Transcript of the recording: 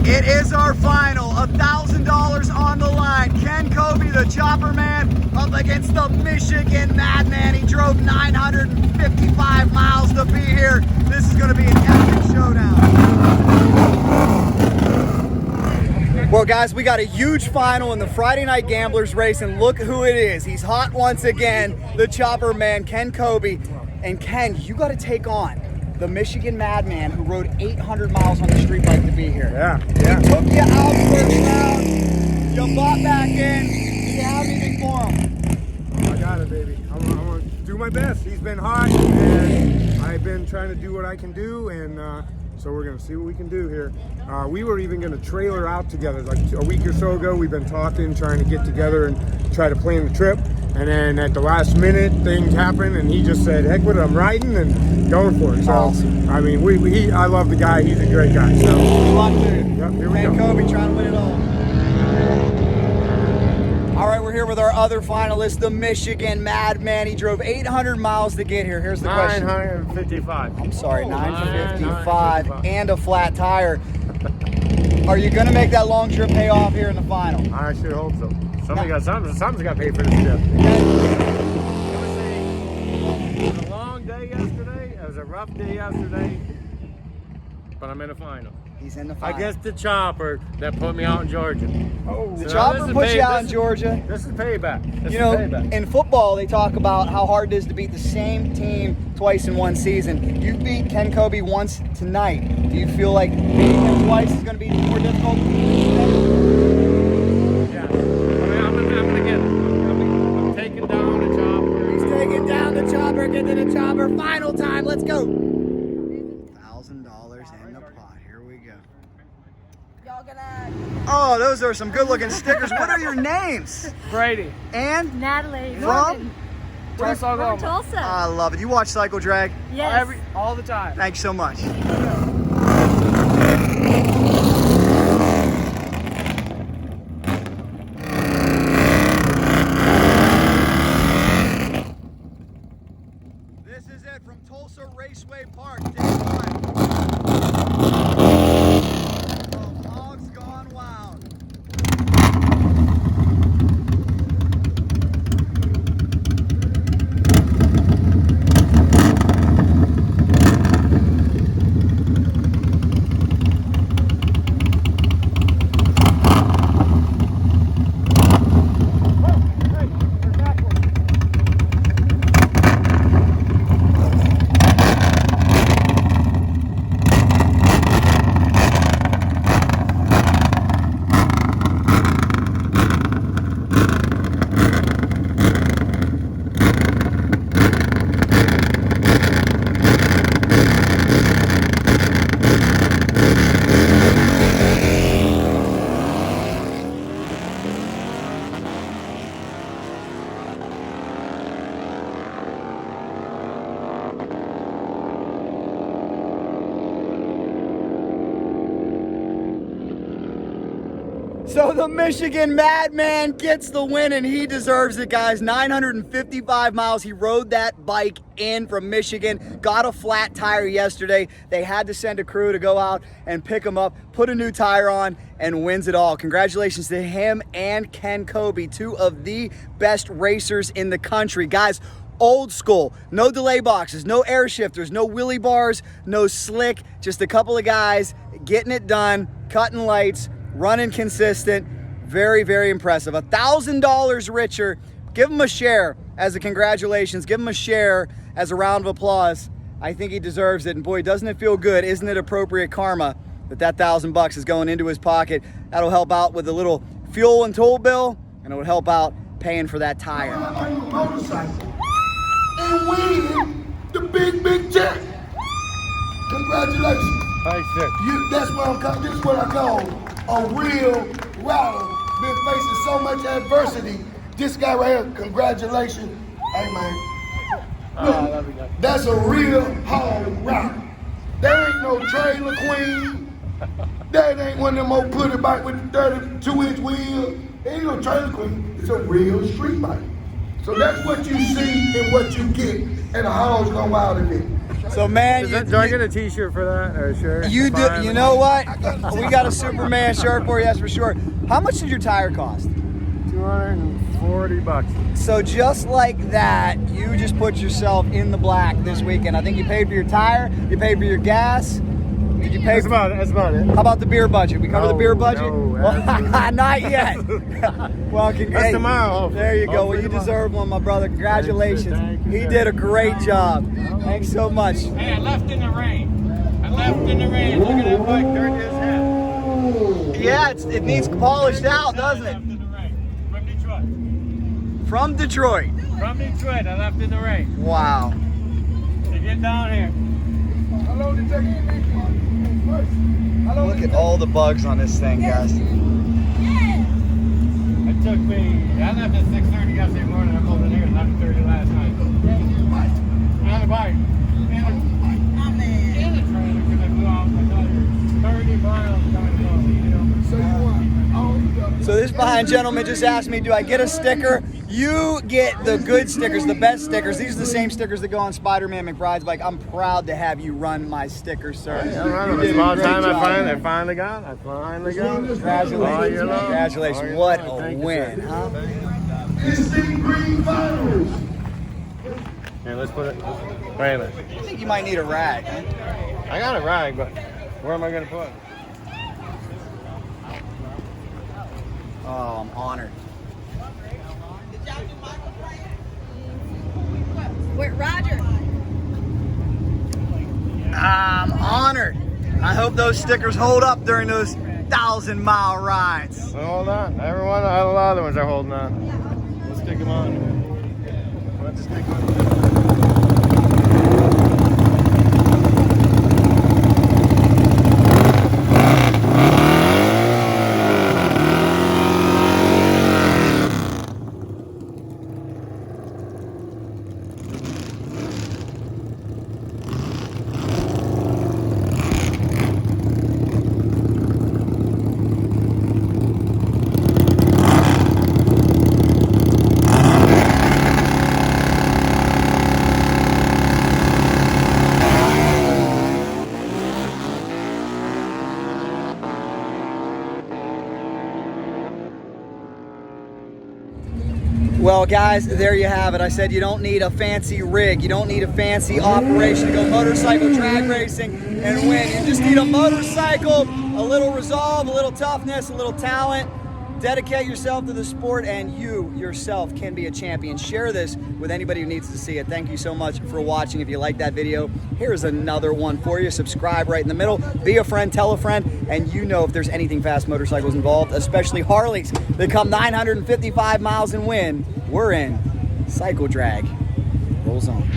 It is our final, $1,000 on the line. Ken Koby, the Chopper Man, up against the Michigan Madman. He drove 955 miles to be here. This is going to be an epic showdown. Well, guys, we got a huge final in the Friday Night Gamblers race, and look who it is. He's hot once again, the Chopper Man, Ken Koby. And Ken, you got to take on the Michigan Madman who rode 800 miles on the street bike to be here. Yeah. He took you out first round, you bought back in. Do you have anything for him? I got it, baby. I'm going to do my best. He's been hot, and I've been trying to do what I can do, and so we're going to see what we can do here. We were even going to trailer out together. Like a week or so ago, we've been talking, trying to get together and try to plan the trip. And then at the last minute, things happened, and he just said, heck with it, I'm riding and going for it. So, awesome. I mean, I love the guy. He's a great guy. So, good luck, dude. Yep, here we go. Ken Koby trying to win it all. All right, we're here with our other finalist, the Michigan Madman. He drove 800 miles to get here. Here's the question. 955. I'm sorry, 955 and a flat tire. Are you going to make that long trip pay off here in the final? I should hope so. Something's got to pay for this trip. It was a long day yesterday. It was a rough day yesterday. But I'm in the final. He's in the final. I guess the Chopper that put me out in Georgia. Oh, the Chopper put you out in Georgia. This is payback. In football, they talk about how hard it is to beat the same team twice in one season. You beat Ken Koby once tonight. Do you feel like beating him twice is going to be more difficult? Yeah. I'm going to get him. I'm taking down the Chopper. He's taking down the Chopper. Get to the Chopper. Final time. Let's go. $1,000 in the pot. Here we go. Y'all gonna... Oh, those are some good-looking stickers. What are your names? Brady. And? Natalie. From? Tulsa, Oklahoma. Tulsa. I love it. You watch Cycle Drag? Yes. All the time. Thanks so much. This is it from Tulsa Raceway Park. Day one. The Hog's Gone Wild. So the Michigan Madman gets the win, and he deserves it, guys. 955 miles. He rode that bike in from Michigan, got a flat tire yesterday. They had to send a crew to go out and pick him up, put a new tire on, and wins it all. Congratulations to him and Ken Koby, two of the best racers in the country. Guys, old school, no delay boxes, no air shifters, no wheelie bars, no slick, just a couple of guys getting it done, cutting lights, running consistent. Very, very impressive. $1,000 richer. Give him a share as a congratulations. Give him a share as a round of applause. I think he deserves it. And boy, doesn't it feel good? Isn't it appropriate karma that $1,000 is going into his pocket? That'll help out with a little fuel and toll bill, and it would help out paying for that tire. On your motorcycle and win the big check. Congratulations. Thanks, sir. That's what I'm calling. This is what I call a real rider. Been facing so much adversity. This guy right here, congratulations. Hey man. Look, that's a real hard rider. That ain't no trailer queen. That ain't one of them old putty bike with 32-inch wheels. Ain't no trailer queen. It's a real street bike. So that's what you see and what you get, and the Hog's Gone Wild in it. So man, Do I get a T-shirt for that or a shirt? You do. Fine. You know what? We got a Superman shirt for you, that's for sure. How much did your tire cost? $240. So just like that, you just put yourself in the black this weekend. I think you paid for your tire, you paid for your gas. Did you pay? That's about it. How about the beer budget? We cover the beer budget? No, well, not yet. Well, that's tomorrow. There you go. Well, you deserve one, my brother. Congratulations. Thank you, He sir. did a great job. Thanks so much. Hey, I left in the rain. Look at that bike, dirty as hell. Yeah, it needs polished out, doesn't I it? left in the rain. From Detroit. From Detroit. From Detroit, I left in the rain. Wow. To get down here. Look at all the bugs on this thing, guys. It took me, I left at 6:30 yesterday morning. I pulled in here at 11:30 last night. On the bike. And the trailer, because I blew off another 30 miles coming home. So this fine gentleman just asked me, do I get a sticker? You get the good stickers, the best stickers. These are the same stickers that go on Spider-Man McBride's bike. I'm proud to have you run my stickers, sir. Yeah, right. You It's did a about great time job. I finally got. Congratulations. Oh, Congratulations. What a win, huh? Here, let's put it. Wait a minute. I think you might need a rag. I got a rag, but where am I going to put it? Oh, I'm honored. Wait, Roger. I'm honored. I hope those stickers hold up during those 1,000-mile rides. So hold on. Everyone, a lot of the ones are holding on. Let's stick them on. Let's stick them on. Well, guys, there you have it. I said you don't need a fancy rig. You don't need a fancy operation to go motorcycle drag racing and win. You just need a motorcycle, a little resolve, a little toughness, a little talent. Dedicate yourself to the sport and you yourself can be a champion. Share this with anybody who needs to see it. Thank you so much for watching. If you like that video, here's another one for you. Subscribe right in the middle. Be a friend, tell a friend, and you know if there's anything fast motorcycles involved, especially Harleys that come 955 miles and win, we're in. Cycle drag rolls on.